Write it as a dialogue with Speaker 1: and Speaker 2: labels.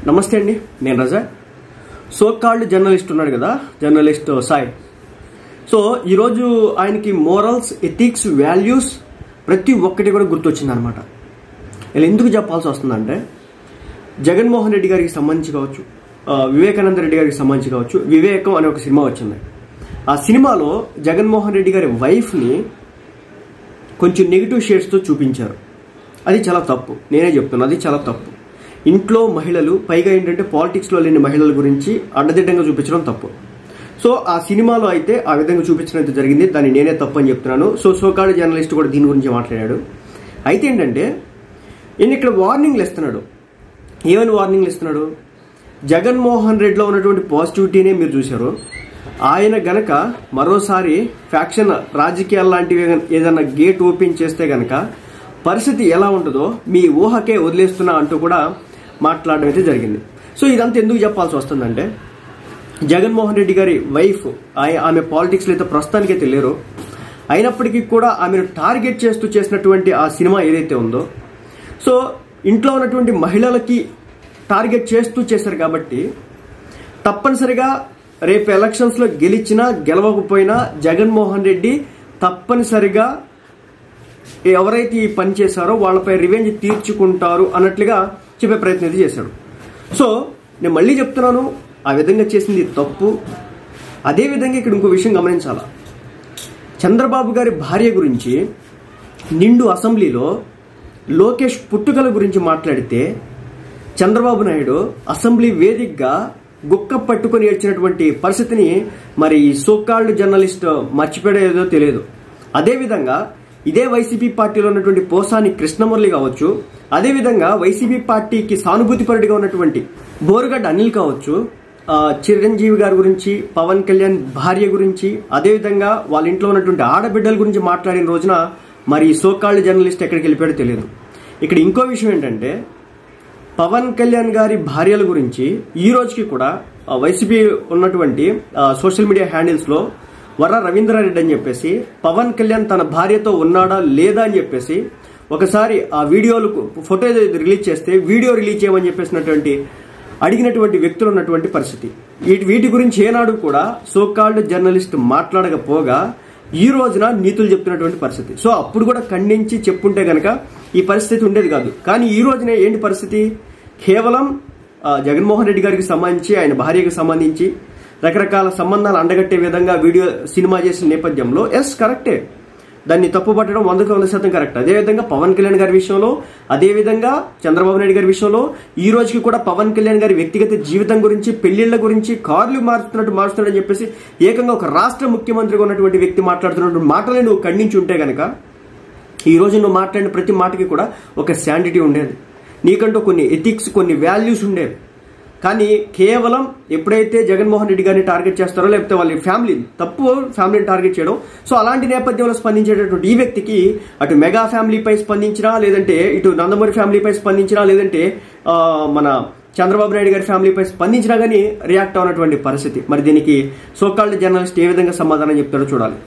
Speaker 1: నమస్తే అండి, నేను రజా. సోకాల్డ్ జర్నలిస్ట్ ఉన్నాడు కదా, జర్నలిస్ట్ సాయి. సో ఈరోజు ఆయనకి మోరల్స్, ఎథిక్స్, వాల్యూస్ ప్రతి ఒక్కటి కూడా గుర్తొచ్చింది అనమాట. ఇలా ఎందుకు చెప్పాల్సి వస్తుందంటే, జగన్మోహన్ రెడ్డి గారికి సంబంధించి కావచ్చు, వివేకానంద రెడ్డి గారికి సంబంధించి కావచ్చు, వివేకం అనే ఒక సినిమా వచ్చింది. ఆ సినిమాలో జగన్మోహన్ రెడ్డి గారి వైఫ్ని కొంచెం నెగిటివ్ షేడ్స్తో చూపించారు. అది చాలా తప్పు, నేనే చెప్తున్నా, అది చాలా తప్పు. ఇంట్లో మహిళలు, పైగా ఏంటంటే పాలిటిక్స్లో లేని మహిళల గురించి అడ్డదిడ్డంగా చూపించడం తప్పు. సో ఆ సినిమాలో అయితే ఆ విధంగా చూపించడం అయితే జరిగింది, దాన్ని నేనే తప్పు అని చెప్తున్నాను. సోకాల్డ్ జర్నలిస్ట్ కూడా దీని గురించి మాట్లాడాడు. అయితే ఏంటంటే ఈయన ఇక్కడ వార్నింగ్లు ఇస్తున్నాడు. ఏమైనా వార్నింగ్లు ఇస్తున్నాడు? జగన్మోహన్ రెడ్డిలో ఉన్నటువంటి పాజిటివిటీనే మీరు చూశారు. ఆయన గనక మరోసారి ఫ్యాక్షన్ రాజకీయాలు లాంటివి ఏదైనా గేట్ ఓపెన్ చేస్తే గనక పరిస్థితి ఎలా ఉంటుందో మీ ఊహకే వదిలేస్తున్నా అంటూ కూడా మాట్లాడడం అయితే జరిగింది. సో ఇదంతా ఎందుకు చెప్పాల్సి వస్తుందంటే, జగన్మోహన్ రెడ్డి గారి వైఫ్, ఆమె పాలిటిక్స్లో అయితే ప్రస్తుతానికైతే లేరు. అయినప్పటికీ కూడా ఆమెను టార్గెట్ చేస్తూ చేసినటువంటి ఆ సినిమా ఏదైతే ఉందో, సో ఇంట్లో ఉన్నటువంటి మహిళలకి టార్గెట్ చేస్తూ చేశారు కాబట్టి తప్పనిసరిగా రేపు ఎలక్షన్స్లో గెలిచినా గెలవకపోయినా జగన్మోహన్ రెడ్డి తప్పనిసరిగా ఎవరైతే ఈ పని చేశారో వాళ్ళపై రివెంజ్ తీర్చుకుంటారు అన్నట్లుగా చెప్పే ప్రయత్నం అయితే చేశాడు. సో నేను మళ్ళీ చెప్తున్నాను, ఆ విధంగా చేసింది తప్పు. అదేవిధంగా ఇక్కడ ఇంకో విషయం గమనించాలా. చంద్రబాబు గారి భార్య గురించి నిండు అసెంబ్లీలో లోకేష్ పుట్టుకల గురించి మాట్లాడితే చంద్రబాబు నాయుడు అసెంబ్లీ వేదికగా గుక్క పట్టుకొని ఏడ్చినటువంటి పరిస్థితిని మరి సోకాల్డ్ జర్నలిస్ట్ మర్చిపోయేదో తెలియదు. అదేవిధంగా ఇదే వైసీపీ పార్టీలో ఉన్నటువంటి పోసాని కృష్ణమురళి కావచ్చు, అదేవిధంగా వైసీపీ పార్టీకి సానుభూతిపరుడిగా ఉన్నటువంటి బోరుగడ్డ అనిల్ కావచ్చు, చిరంజీవి గారి గురించి, పవన్ కళ్యాణ్ భార్య గురించి, అదేవిధంగా వాళ్ళ ఇంట్లో ఉన్నటువంటి ఆడబిడ్డల గురించి మాట్లాడిన రోజున మరి సోకాల్డ్ జర్నలిస్ట్ ఎక్కడికి వెళ్ళిపోయాడో తెలియదు. ఇక్కడ ఇంకో విషయం ఏంటంటే, పవన్ కళ్యాణ్ గారి భార్యల గురించి ఈ రోజుకి కూడా వైసీపీ ఉన్నటువంటి సోషల్ మీడియా హ్యాండిల్స్ లో వర్ర రవీంద్రారెడ్డి అని చెప్పేసి పవన్ కళ్యాణ్ తన భార్యతో ఉన్నాడా లేదా అని చెప్పేసి ఒకసారి ఆ వీడియోలు ఫోటో రిలీజ్ చేస్తే వీడియో రిలీజ్ చేయమని చెప్పేసినటువంటి అడిగినటువంటి వ్యక్తులు ఉన్నటువంటి పరిస్థితి. వీటి గురించి ఏనాడు కూడా సోకాల్డ్ జర్నలిస్ట్ మాట్లాడకపోగా ఈ రోజున నీతులు చెప్తున్నటువంటి పరిస్థితి. సో అప్పుడు కూడా ఖండించి చెప్పుంటే గనక ఈ పరిస్థితి ఉండేది కాదు. కానీ ఈ రోజున ఏంటి పరిస్థితి? కేవలం జగన్మోహన్ రెడ్డి గారికి సంబంధించి, ఆయన భార్యకు సంబంధించి రకరకాల సంబంధాలు అండగట్టే విధంగా వీడియో సినిమా చేసిన నేపథ్యంలో ఎస్ కరెక్టే, దాన్ని తప్పుపట్టడం 100% కరెక్ట్. అదేవిధంగా పవన్ కళ్యాణ్ గారి విషయంలో, అదేవిధంగా చంద్రబాబు నాయుడు గారి విషయంలో ఈ రోజుకి కూడా పవన్ కళ్యాణ్ గారి వ్యక్తిగత జీవితం గురించి, పెళ్లిళ్ల గురించి, కార్లు మారుస్తున్నాడని చెప్పేసి ఏకంగా ఒక రాష్ట్ర ముఖ్యమంత్రిగా ఉన్నటువంటి వ్యక్తి మాట్లాడుతున్నటువంటి మాటలే నువ్వు ఖండించి ఉంటే గనక ఈ రోజు నువ్వు మాట్లాడిన ప్రతి మాటకి కూడా ఒక శాంటిటీ ఉండేది, నీకంటూ కొన్ని ఎథిక్స్, కొన్ని వాల్యూస్ ఉండేవి. కానీ కేవలం ఎప్పుడైతే జగన్మోహన్ రెడ్డి గారిని టార్గెట్ చేస్తారో, లేకపోతే వాళ్ళ ఫ్యామిలీని టార్గెట్ చేయడం, సో అలాంటి నేపథ్యంలో స్పందించేటటువంటి ఈ వ్యక్తికి అటు మెగా ఫ్యామిలీపై స్పందించినా, లేదంటే ఇటు నందమూరి ఫ్యామిలీపై స్పందించినా, లేదంటే మన చంద్రబాబు నాయుడు గారి ఫ్యామిలీపై స్పందించినా కానీ రియాక్ట్ అవునటువంటి పరిస్థితి. మరి దీనికి సోకాల్డ్ జర్నలిస్ట్ ఏ విధంగా సమాధానం చెప్తారో చూడాలి.